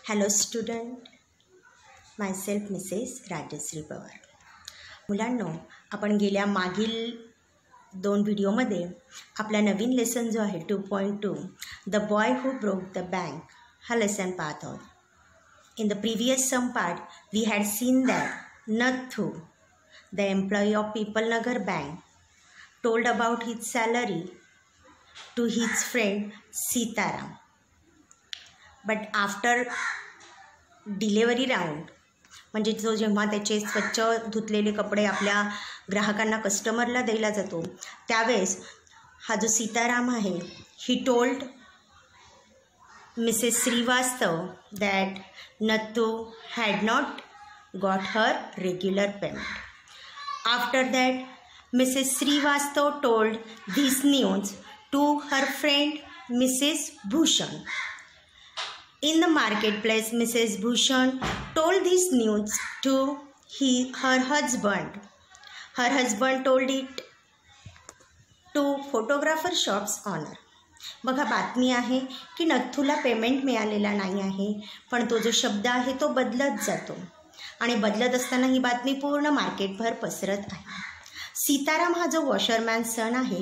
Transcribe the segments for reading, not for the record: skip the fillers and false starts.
Hello student, myself Mrs Rajshri Pawar. मुलांनो, आपण गेल्या मागील 2 व्हिडिओमध्ये आपला नवीन लेसन जो आहे 2.2 the boy who broke the bank हा लेसन पाहत आहोत. In the previous some part we had seen that Nathu the employee of Pipal Nagar bank told about his salary to his friend Sitaram. But after delivery round, म्हणजे जो जेव्हा त्याचे स्वच्छ धुतलेले कपडे आपल्या ग्राहकांना कस्टमरला द्यायला जातो त्यावेळेस हा जो सीताराम आहे he told Mrs Shrivastava that Nathu had not got her regular payment. After that Mrs Shrivastava told this news to her friend Mrs Bhushan. In the marketplace, Mrs. Bhushan told this news to her husband. Her husband told it to photographer shop's owner. बघा, बातमी आहे की नथूला payment मिळालेला नाही आहे, पण तो जो शब्द आहे तो बदलत जातो आणि बदलत असताना ही बातमी पूर्ण मार्केटभर पसरत आहे. सीताराम हा जो वॉशरमॅन सन आहे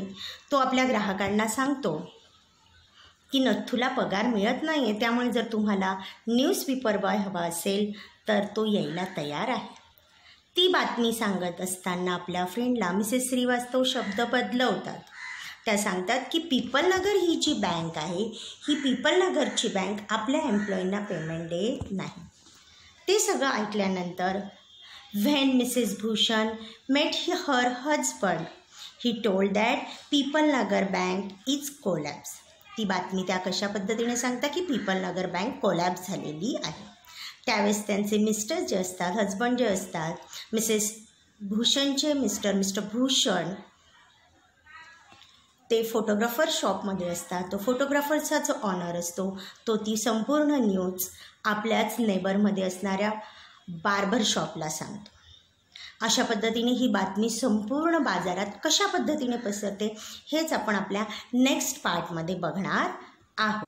तो आपल्या ग्राहकांना सांगतो की नथूला पगार मिळत नाही आहे, त्यामुळे जर तुम्हाला न्यूजपेपर बॉय हवा असेल तर तो यायला तयार आहे. ती बातमी सांगत असताना आपल्या फ्रेंडला मिसेस श्रीवास्तव शब्द बदलवतात. त्या सांगतात की पीपल नगर ही जी बँक आहे ही पीपल नगरची बँक आपल्या एम्प्लॉईंना पेमेंट देत नाही. ते सगळं ऐकल्यानंतर when Mrs Bhushan met her husband he told that people Nagar bank is collapse. ती बातमी त्या कशा पद्धतीने सांगता की पीपल नगर बँक कोलॅप्स झालेली आहे. त्यावेळेस त्यांचे मिस्टर जे असतात, हजबंड जे असतात, मिसेस भूषणचे मिस्टर भूषण, ते फोटोग्राफर शॉपमध्ये असतात. तो फोटोग्राफरचा जो ऑनर असतो तो ती संपूर्ण न्यूज आपल्याच नेबरमध्ये असणाऱ्या बार्बर शॉपला सांगतो. अशा पद्धतीने ही बातमी संपूर्ण बाजारात कशा पद्धतीने पसरते हेच आपण आपल्या नेक्स्ट पार्टमध्ये बघणार आहोत.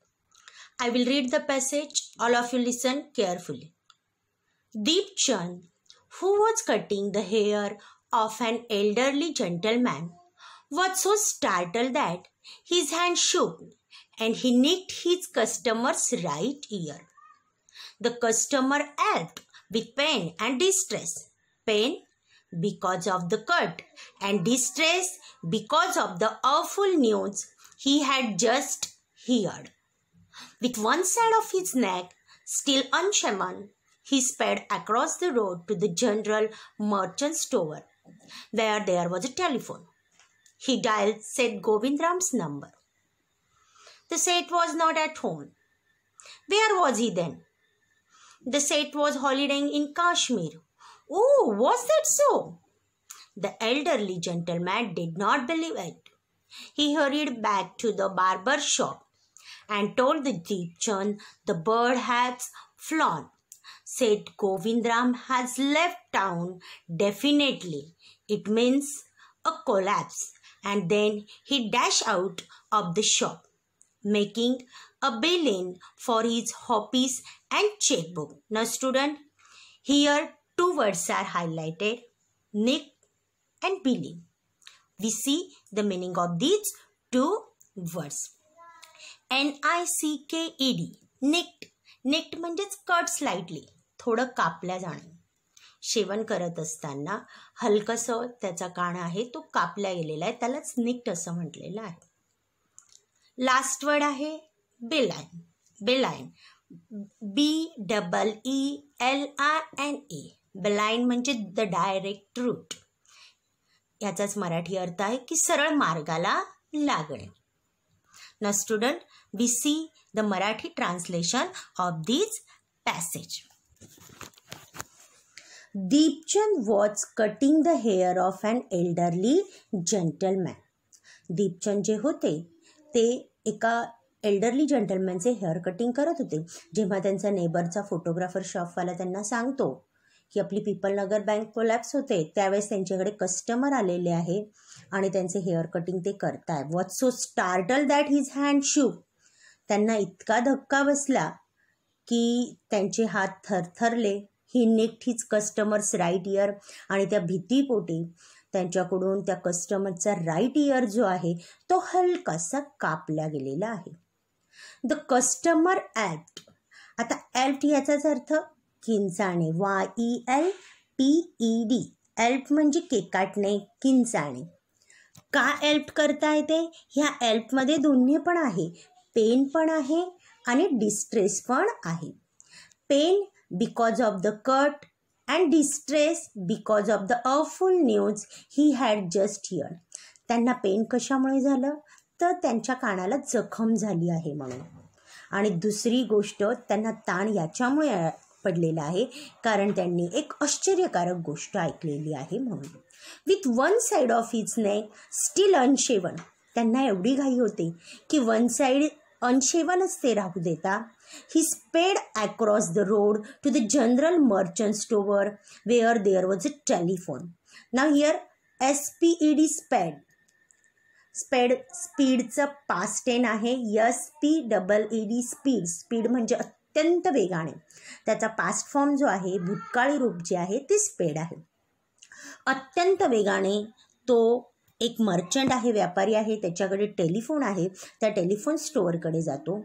I will read the passage. All of you listen carefully. Deepchand, who was cutting the hair of an elderly gentleman, was so startled that his hand shook and he nicked his customer's right ear. The customer yelped with pain and distress. Pain because of the cut and distress because of the awful news he had just heard. With one side of his neck still unshaven, he sped across the road to the general merchant store. There was a telephone. He dialed Seth Govindram's number. The Seth was not at home. Where was he then? The Seth was holidaying in Kashmir. Oh, was that so? The elderly gentleman did not believe it. He hurried back to the barber shop and told the Deepchand the bird has flown. Said Govindram has left town definitely. It means a collapse. And then he dashed out of the shop, making a bill-in for his hobbies and checkbook. Now student, here 2 words are highlighted, nick and billing. We see the meaning of these 2 words. N-I-C-K-E-D, nicked. Nicked म्हणजेच cut slightly, थोडं कापल्या जाणे. शेवण करत असताना हलकसं त्याचा कान आहे तो कापला गेलेला आहे, त्यालाच निक्ड असं म्हटलेलं आहे. लास्ट वर्ड आहे बेलाइन. बेलाइन, B-E-E-L-I-N-E. बेलाइन म्हणजे द डायरेक्ट रूट. याचाच मराठी अर्थ आहे की सरळ मार्गाला लागणे. ना student, we see the Marathi translation of this passage. Deepchand was cutting the hair of an elderly gentleman. Deepchand जे होते ते एका एल्डरली जेंटलमॅनचे हेअर कटिंग करत होते. जेव्हा त्यांचा नेबरचा फोटोग्राफर शॉपवाला त्यांना सांगतो की आपली पीपल नगर बँक कोलॅप्स होते, त्यावेळेस त्यांच्याकडे कस्टमर आलेले आहे आणि त्यांचे हेअर कटिंग ते करताय. Was so startle that his hand shook. त्यांना इतका धक्का बसला की त्यांचे हात थरथरले. ही निक्ड हिज कस्टमर्स राईट इयर, आणि त्या भीतीपोटी त्यांच्याकडून त्या कस्टमरचा राईट इयर जो आहे तो हलकासा कापला गेलेला आहे. The customer yelped. आता ॲल्प्ड याचाच अर्थ किंचाणे, YELPED. ॲल्प्ड म्हणजे केकाटणे, किंचाणे. का ॲल्प्ड करता येते? ह्या ॲल्प्डमध्ये दोन्ही पण आहे, पेन पण आहे आणि डिस्ट्रेस पण आहे. Pain because of the cut and distress because of the awful news he had just heard. त्यांना पेन कशामुळे झालं? तर त्यांच्या कानाला जखम झाली आहे म्हणून. आणि दुसरी गोष्ट, त्यांना ताण याच्यामुळे पडलेला आहे कारण त्यांनी एक आश्चर्यकारक गोष्ट ऐकलेली आहे म्हणून. With one side of his neck still unshaven. त्यांना एवढी घाई होते की वन साईड अनशेवनच ते राहू देता. He sped across the road to the general merchant store where there was a telephone. Now here SPED sped. Sped स्पीडचं पास्ट टेन आहे, SPEED स्पीड. स्पीड म्हणजे अत्यंत वेगाने. त्याचा पास्ट फॉर्म जो आहे, भूतकाळी रूप जे आहे ते स्पेड आहे. अत्यंत वेगाने तो एक मर्चंट आहे, व्यापारी आहे, त्याच्याकडे टेलिफोन आहे. त्या टेलिफोन स्टोअरकडे जातो.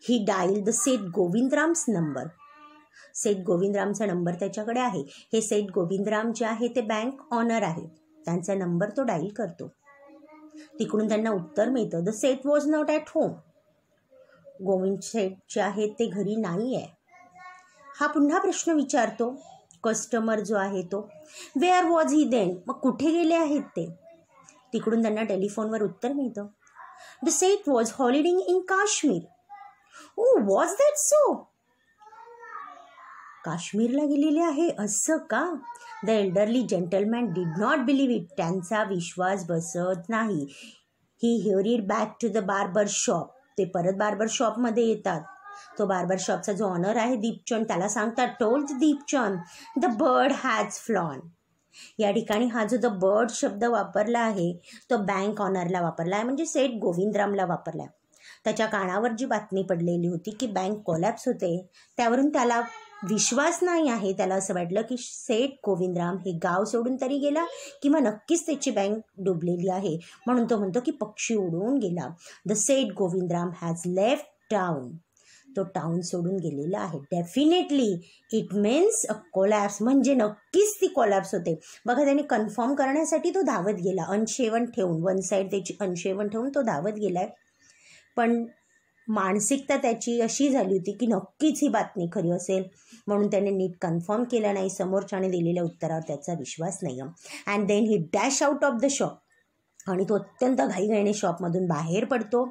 He dial the Seth Govindram's number. Seth गोविंदरामचा नंबर त्याच्याकडे आहे. हे सेठ गोविंदराम जे आहे ते बँक ऑनर आहे. त्यांचा नंबर तो डायल करतो. तिकडून त्यांना उत्तर मिळतं, the Seth was not at home. Govind Seth जे आहेत ते घरी नाही आहे. हा पुन्हा प्रश्न विचारतो कस्टमर जो आहे तो, वेअर वॉज ही देन. मग कुठे गेले आहेत ते? तिकडून त्यांना टेलिफोनवर उत्तर मिळतं, the Seth was holidaying in Kashmir. Oh was that so? काश्मीरला गेलेले आहे असं का? The elderly gentleman did not believe it. त्यांचा विश्वास बसत नाही. He hurried back to the barber shop. ते परत बार्बर शॉपमध्ये येतात. तो बार्बर शॉपचा जो ऑनर आहे दीपचंद, त्याला सांगतात, told Deepchand the bird has flown. या ठिकाणी हा जो द बर्ड शब्द वापरला आहे तो बँक ऑनरला वापरला आहे, म्हणजे सेठ गोविंदरामला वापरला आहे. त्याच्या कानावर जी बातमी पडलेली होती की बँक कोलॅप्स होते, त्यावरून त्याला विश्वास नाही आहे. त्याला असं वाटलं की सेठ गोविंदराम हे गाव सोडून तरी गेला किंवा नक्कीच त्याची बँक डुबलेली आहे. म्हणून तो म्हणतो की पक्षी उडून गेला. The Seth Govindram has left town. तो टाउन सोडून गेलेला आहे. Definitely it means a collapse, म्हणजे नक्कीच ती कोलॅप्स होते. बघा, त्याने कन्फर्म करण्यासाठी तो धावत गेला, अनशेवन ठेवून, वन साईड त्याची अनशेवन ठेवून तो धावत गेलाय. पण मानसिकता त्याची अशी झाली होती की नक्कीच ही बातमी खरी असेल, म्हणून त्याने नीट कन्फर्म केलं नाही. समोरच्याने दिलेल्या उत्तरावर त्याचा विश्वास नाही. And then he dash out of the shop. आणि तो अत्यंत घाईघाईने शॉपमधून बाहेर पडतो.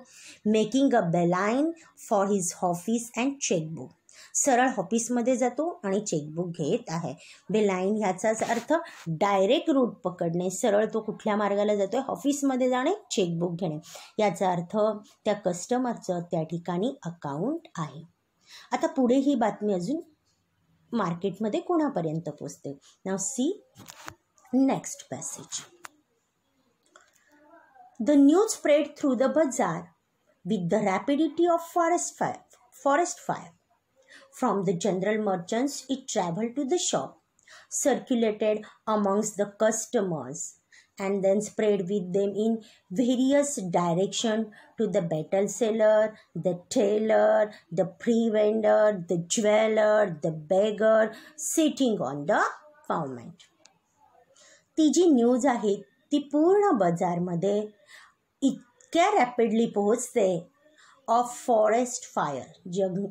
Making a beeline for his office and chequebook. सरळ ऑफिसमध्ये जातो आणि चेकबुक घेत आहे. बेलाइन ह्याचाच अर्थ डायरेक्ट रूट पकडणे. सरळ तो कुठल्या मार्गाला जातो आहे? ऑफिसमध्ये जाणे, चेकबुक घेणे. याचा अर्थ त्या कस्टमरचं त्या ठिकाणी अकाउंट आहे. आता पुढे ही बातमी अजून मार्केटमध्ये कोणापर्यंत पोचते? Now see next passage. The news spread through the bazaar with the rapidity of forest fire. From the general merchants, it traveled to the shop, circulated amongst the customers, and then spread with them in various directions to the battle seller, the tailor, the pre-vendor, the jeweler, the beggar sitting on the pavement. ती जी news आहे ती पूर्ण बाजारमध्ये इतक्या rapidly पोहोचते. Of forest fire,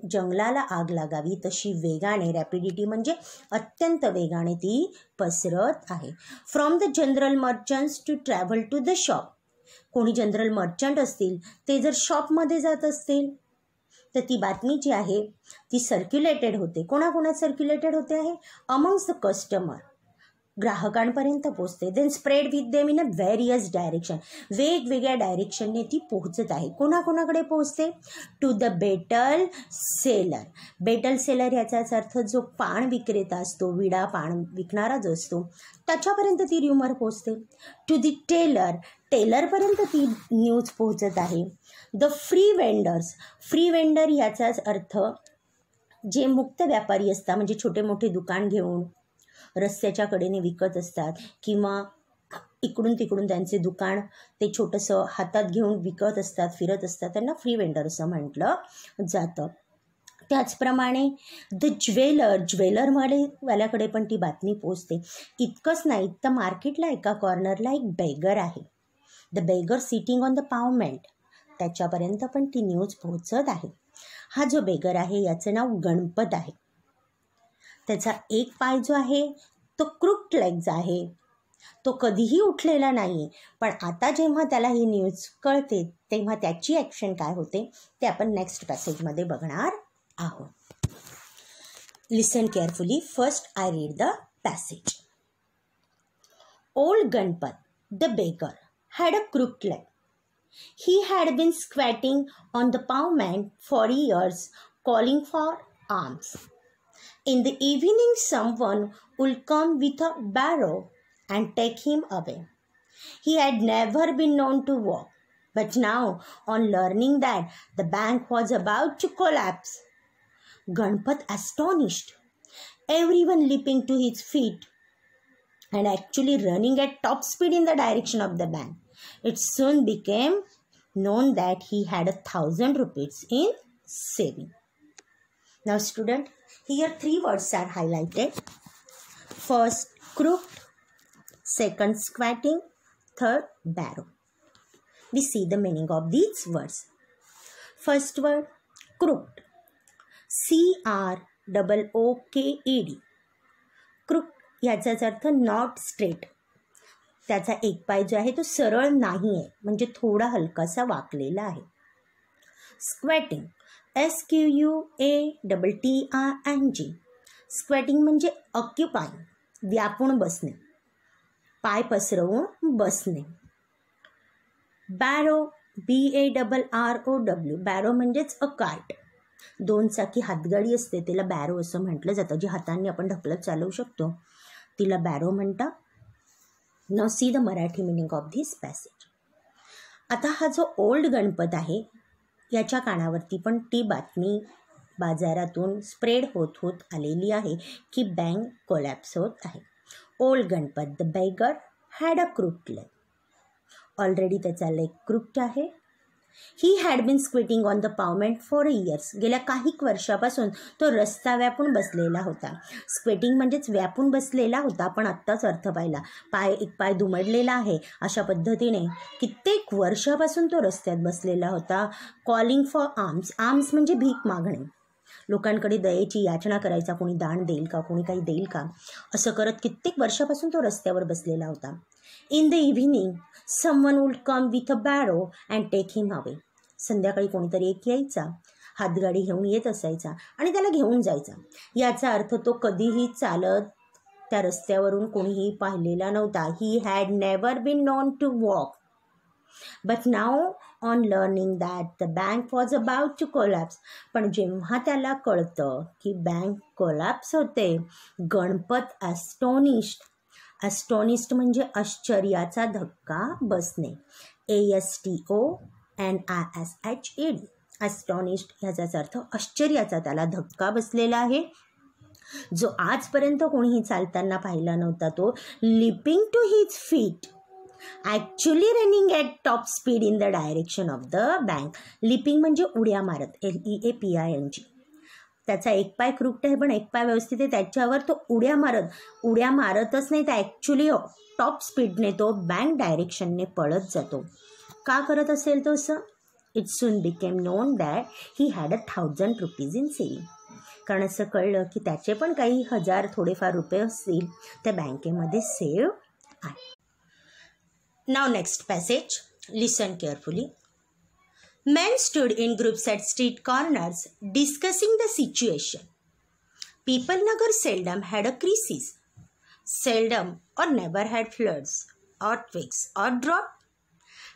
जंगलाला आग लागावी तशी वेगाने, रॅपिडिटी म्हणजे अत्यंत वेगाने ती पसरत आहे. From the general merchants to travel to the shop. कोणी जनरल मर्चंट असतील ते जर शॉपमध्ये जात असतील तर ती बातमी जी आहे ती सर्क्युलेटेड होते. कोणाकोणात सर्क्युलेटेड होते आहे? अमंग्स द कस्टमर, ग्राहकांपर्यंत पोहोचते. Then spread with them in a various direction. वेगवेगळ्या डायरेक्शनने ती पोहोचत आहे. कोणाकोणाकडे पोहोचते? To the betel seller. Betel seller याचाच अर्थ जो पान विक्रेता असतो, विडा पान विकणारा जो असतो, त्याच्यापर्यंत ती र्युमर पोहोचते. टू द टेलर, टेलरपर्यंत ती न्यूज पोहोचत आहे. The free vendors, free vendor याचाच अर्थ जे मुक्त व्यापारी असतात म्हणजे छोटे मोठे दुकान घेऊन रस्त्याच्या कडेने विकत असतात किंवा इकडून तिकडून त्यांचे दुकान ते छोटंसं हातात घेऊन विकत असतात, फिरत असतात, त्यांना फ्री वेंडर असं म्हटलं जातं. त्याचप्रमाणे द ज्वेलरवाल्याकडे पण ती बातमी पोचते. इतकंच नाही तर मार्केटला एका कॉर्नरला एक बेगर आहे, the beggar sitting on the pavement, त्याच्यापर्यंत पण ती न्यूज पोहोचत आहे. हा जो बेगर आहे याचं नाव गणपत आहे. त्याचा एक पाय जो आहे तो क्रुक्ड लेग्ज आहे, तो कधीही उठलेला नाही. पण आता जेव्हा त्याला ही न्यूज कळते तेव्हा त्याची ॲक्शन काय होते ते आपण नेक्स्ट पॅसेजमध्ये बघणार आहोत. Listen carefully. First I read the passage. Old Ganpat, the beggar, had a crooked leg. He had been squatting on the pavement for years, calling for alms. In the evening, someone would come with a barrow and take him away. He had never been known to walk, but now, on learning that the bank was about to collapse, Ganpat astonished, everyone leaping to his feet and actually running at top speed in the direction of the bank. It soon became known that he had 1,000 rupees in saving. Now student, here 3 words are highlighted. First, crooked. Second, squatting. Third, barrow. We see the meaning of these words. First word, crooked. CROOKED. crooked याचाच अर्थ not straight. त्याचा एक पाय जो आहे तो सरळ नाही आहे, म्हणजे थोडा हलकासा वाकलेला आहे. स्क्वॅटिंग, SQUATTING. स्क्वॅटिंग म्हणजे ऑक्युपाय, व्यापून बसणे, पाय पसरवून बसणे. Barrow, BARROW. बॅरो म्हणजेच अ कार्ट, 2 चाकी हातगाडी असते त्याला बॅरो असं म्हटलं जातं, जी हातांनी आपण ढकलत चालवू शकतो तिला बॅरो म्हणतात. Now see the Marathi meaning of this passage. आता हा जो ओल्ड गणपत आहे याच्या कानावरती पण ती बातमी बाजारातून स्प्रेड होत आलेली आहे की बँक कोलॅप्स होत आहे. Old Ganpat, the beggar, had a crooked leg. Already त्याचा लेग क्रुक्ड आहे. He had been squatting on the pavement for years. गेल्या काही वर्षापासून तो रस्ता व्यापून बसलेला होता. स्क्वेटिंग म्हणजेच व्यापून बसलेला होता. आपण आत्ताच अर्थ पाहिला. एक पाय दुमडलेला आहे अशा पद्धतीने कित्येक वर्षापासून तो रस्त्यात बसलेला होता. Calling for arms. आर्म्स म्हणजे भीक मागणे, लोकांकडे दयेची याचना करायचा, कोणी दान देईल का, कोणी काही देईल का, असं करत कित्येक वर्षापासून तो रस्त्यावर बसलेला होता. In the evening someone would come with a barrow and take him away. संध्याकाळी कोणीतरी एक यायचा, हातगाडी घेऊन येत असायचा आणि त्याला घेऊन जायचा. याचा अर्थ तो कधीही चालत त्या रस्त्यावरून कोणीही पाहिलेला नव्हता. He had never been known to walk, but now on learning that the bank was about to collapse. पण जेव्हा त्याला कळतं की बँक कोलॅप्स होते, गणपत ॲस्टोनिश्ड म्हणजे आश्चर्याचा धक्का बसणे. ASTONISHED. ॲस्टोनिश्ड ह्याचाच अर्थ आश्चर्याचा त्याला धक्का बसलेला आहे, जो आजपर्यंत कोणीही चालताना पाहिला नव्हता. तो leaping to his feet, actually running at top speed in the direction of the bank. Leaping म्हणजे उड्या मारत, LEAPING. त्याचा एक पाय क्रुक्ट आहे पण एक पाय व्यवस्थित आहे, त्याच्यावर तो उड्या मारतच नाही, तर ॲक्च्युली टॉप स्पीडने तो बँक डायरेक्शनने पळत जातो. का करत असेल तो असं? It soon became non that he had 1,000 rupees in saving. कारण असं कळलं की त्याचे पण काही हजार थोडेफार रुपये असतील त्या बँकेमध्ये सेव्ह आहे. Now next passage. Listen carefully. Men stood in groups at street corners discussing the situation. People Nagar seldom had a crisis, seldom or never had floods, earthquakes or drought,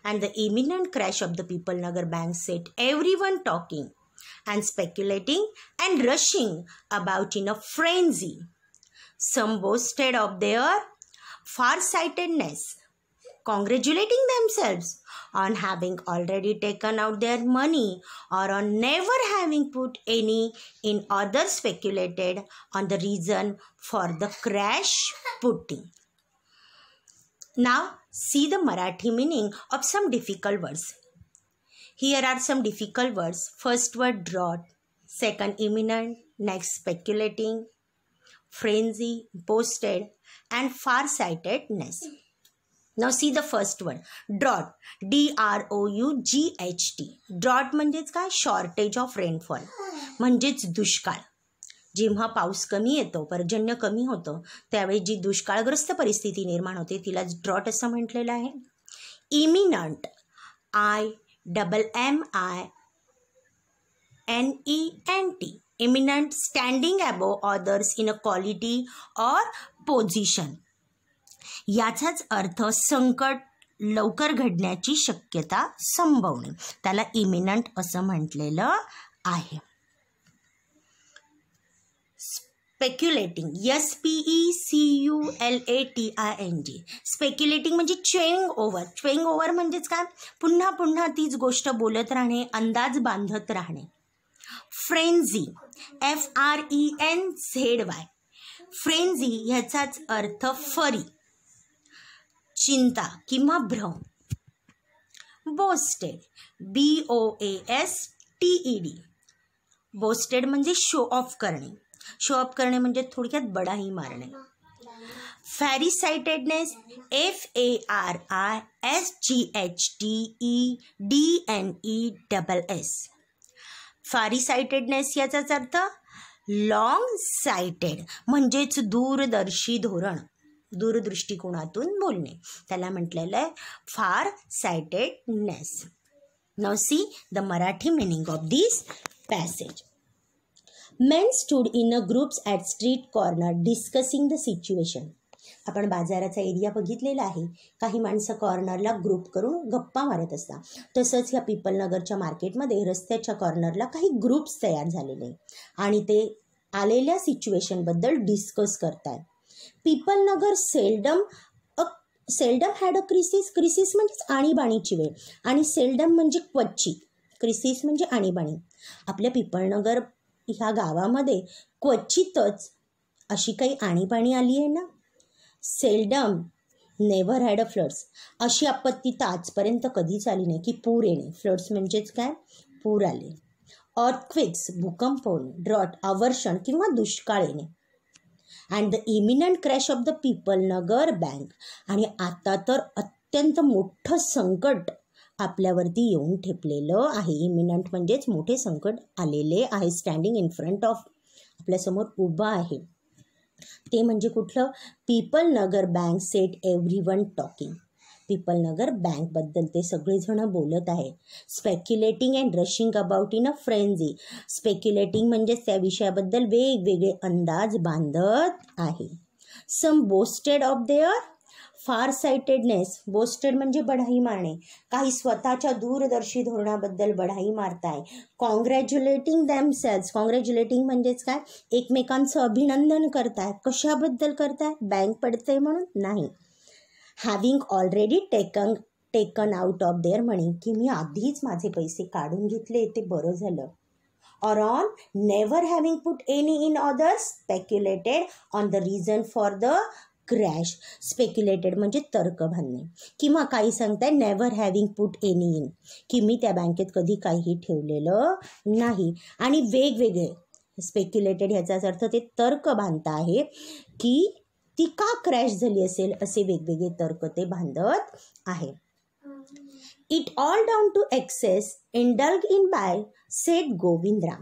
and the imminent crash of the People Nagar bank set everyone talking and speculating and rushing about in a frenzy. Some boasted of their farsightedness, congratulating themselves on having already taken out their money or on never having put any in, others speculated on the reason for the crash putting. Now see the Marathi meaning of some difficult words. Here are some difficult words. First word drought, second imminent, next speculating, frenzy, boasted, and farsightedness. Now see the first word drought, D-R-O-U-G-H-T. drought म्हणजेच काय? Shortage of rainfall म्हणजेच दुष्काळ. जेव्हा पाऊस कमी येतो, पर्जन्य कमी होतं, त्यावेळी जी दुष्काळग्रस्त परिस्थिती निर्माण होते तिलाच ड्रॉट असं म्हटलेलं आहे. Eminent, I-M-M-I-N-E-N-T. Eminent, standing above others in a quality or position. याचाच अर्थ संकट लवकर घडण्याची शक्यता संभवणे, त्याला इमिनंट असं म्हटलेलं आहे. Speculating, S-P-E-C-U-L-A-T-I-N-G. स्पेक्युलेटिंग म्हणजे चेंग ओव्हर. चेंग ओव्हर म्हणजेच काय? पुन्हा पुन्हा तीच गोष्ट बोलत राहणे, अंदाज बांधत राहणे. Frenzy, F-R-E-N-Z-Y. फ्रेंझी ह्याचाच अर्थ फरी, चिंता किंवा भ्रम. Boasted, B-O-A-S-T-E-D. बोस्टेड म्हणजे शो ऑफ करणे. शो ऑफ करणे म्हणजे थोडक्यात बडाही मारणे. फॅरिसाइटेडनेस, F-A-R-I-S-G-H-T-E-D-N-E-S-S. फॅरिसाइटेडनेस याचाच अर्थ लॉंग साइटेड म्हणजेच दूरदर्शी धोरण, दूरदृष्टिकोनातून बोलणे, त्याला म्हटलेलं आहे फार sightedness. Now see the Marathi meaning of this passage. Men stood in a groups at street corner discussing the situation. आपण बाजाराचा एरिया बघितलेला आहे. काही माणसं कॉर्नरला ग्रुप करून गप्पा मारत असतात. तसंच ह्या पिपलनगरच्या मार्केटमध्ये रस्त्याच्या कॉर्नरला काही ग्रुप्स तयार झालेले आणि ते आलेल्या सिच्युएशनबद्दल डिस्कस करतात. Pipalnagar seldom had a crisis. Crisis म्हणजेच आणीबाणीची वेळ आणि सेल्डम म्हणजे क्वचित, क्रिसिस म्हणजे आणीबाणी. आपल्या पिपलनगर ह्या गावामध्ये क्वचितच अशी काही आणीबाणी आली आहे ना. Seldom, never had a floods. अशी आपत्ती तर आजपर्यंत कधीच आली नाही की पूर येणे. फ्लड्स म्हणजेच काय? पूर आले. अर्थक्वेक्स, भूकंप होणे. ड्रॉट, अवर्षण किंवा दुष्काळ येणे. And the imminent crash of the Pipalnagar bank. आणि आता तर अत्यंत मोठं संकट आपल्यावरती येऊन ठेपलेलं आहे. इमिनंट म्हणजेच मोठे संकट आलेले आहे. स्टँडिंग इन फ्रंट ऑफ, आपल्यासमोर उभा आहे. ते म्हणजे कुठलं? Pipalnagar bank set everyone talking. Pipalnagar बँकबद्दल ते सगळेजण बोलत आहे. Speculating and rushing about in a frenzy. Speculating म्हणजेच त्या विषयाबद्दल वेगवेगळे अंदाज बांधत आहे. Some boasted of their far sightedness. Boasted म्हणजे बढाई मारणे. काही स्वतःच्या दूरदर्शी धोरणाबद्दल बढाई मारताय. कॉंग्रॅच्युलेटिंग दॅमसेल्स. कॉंग्रॅच्युलेटिंग म्हणजेच काय? एकमेकांचं अभिनंदन करताय. कशाबद्दल करताय? बँक पडते म्हणून नाही. Having already taken out of their मनी. की मी आधीच माझे पैसे काढून घेतले, ते बरं झालं. or on never having put any in others, speculated on the reason for the crash. Speculated म्हणजे तर्क बांधणे. किंवा काही सांगताय never having put any in, की मी त्या बँकेत कधी काही ठेवलेलं नाही. आणि वेगवेगळे स्पेक्युलेटेड ह्याचाच अर्थ ते तर्क बांधता आहे की ती का क्रॅश झाली असेल, असे वेगवेगळे तर्क ते बांधत आहे. It all down to excess indulged in by said Govindram.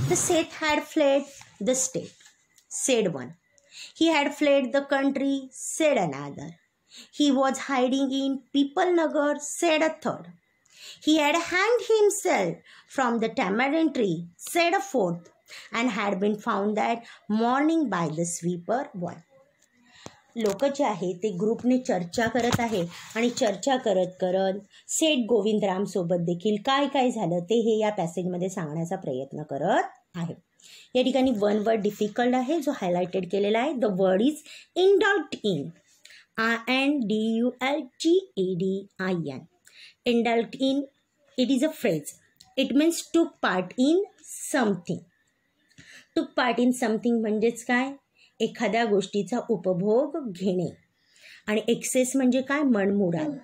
The said had fled the state, said one. He had fled the country, said another. He was hiding in Pipalnagar, said a third. He had hanged himself from the tamarind tree, said a fourth, and had been found that morning by the sweeper one. लोक जे आहे ते ग्रुपने चर्चा करत आहे आणि चर्चा करत करत सेठ गोविंदरामसोबत देखील काय काय झालं ते हे या पॅसेजमध्ये सांगण्याचा प्रयत्न करत आहे. या ठिकाणी वन वर्ड डिफिकल्ट आहे जो हायलाइटेड केलेला आहे. The word is indulged in, INDULGEDIN. Indulged in, it is a phrase. It means took part in something. took part in something म्हणजेच काय? एखाद्या गोष्टीचा उपभोग घेणे. आणि एक्सेस म्हणजे काय? मनमुराद.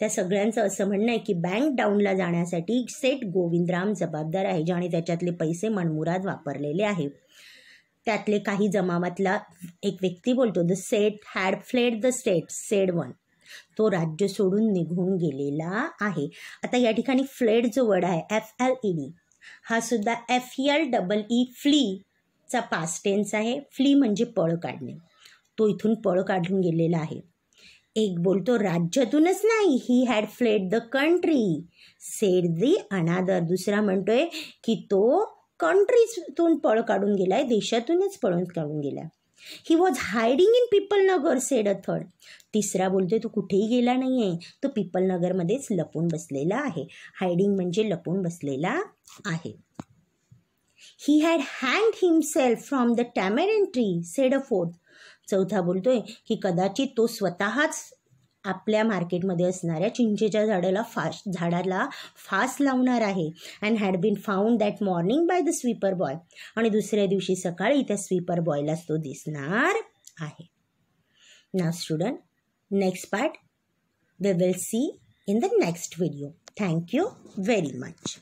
त्या सगळ्यांचं असं म्हणणं आहे की बँक डाऊनला जाण्यासाठी सेठ गोविंदराम जबाबदार आहे, ज्याने त्याच्यातले पैसे मनमुराद वापरलेले आहे. त्यातले काही जमावातला एक व्यक्ती बोलतो, the Seth had fled the state, sed one. तो राज्य सोडून निघून गेलेला आहे. आता या ठिकाणी फ्लेड जो वर्ड आहे FLED, हा सुद्धा FELEE फ्लीचा पास्ट टेन्स आहे. फ्ली म्हणजे पळ काढणे. तो इथून पळ काढून गेलेला आहे. एक बोलतो राज्यातूनच नाही, he had fled the country, said the another. दुसरा म्हणतोय की तो कंट्रीतून पळ काढून गेलाय, देशातूनच पळून काढून गेलाय. He was hiding in people Nagar, sed a third. तिसरा बोलतोय तो कुठेही गेला नाही आहे, तो पीपल नगरमध्येच लपून बसलेला आहे. हायडिंग म्हणजे लपून बसलेला आहे. ही हॅड हँग्ड himself from the tamarind tree, said a fourth. चौथा बोलतोय की कदाचित तो स्वतःच आपल्या मार्केटमध्ये असणाऱ्या चिंचेच्या झाडाला फास लावणार आहे. And had been found that morning by the sweeper boy. आणि दुसऱ्या दिवशी सकाळी त्या स्वीपर बॉयलाच तो दिसणार आहे. Now student, next part we will see in the next video. Thank you very much.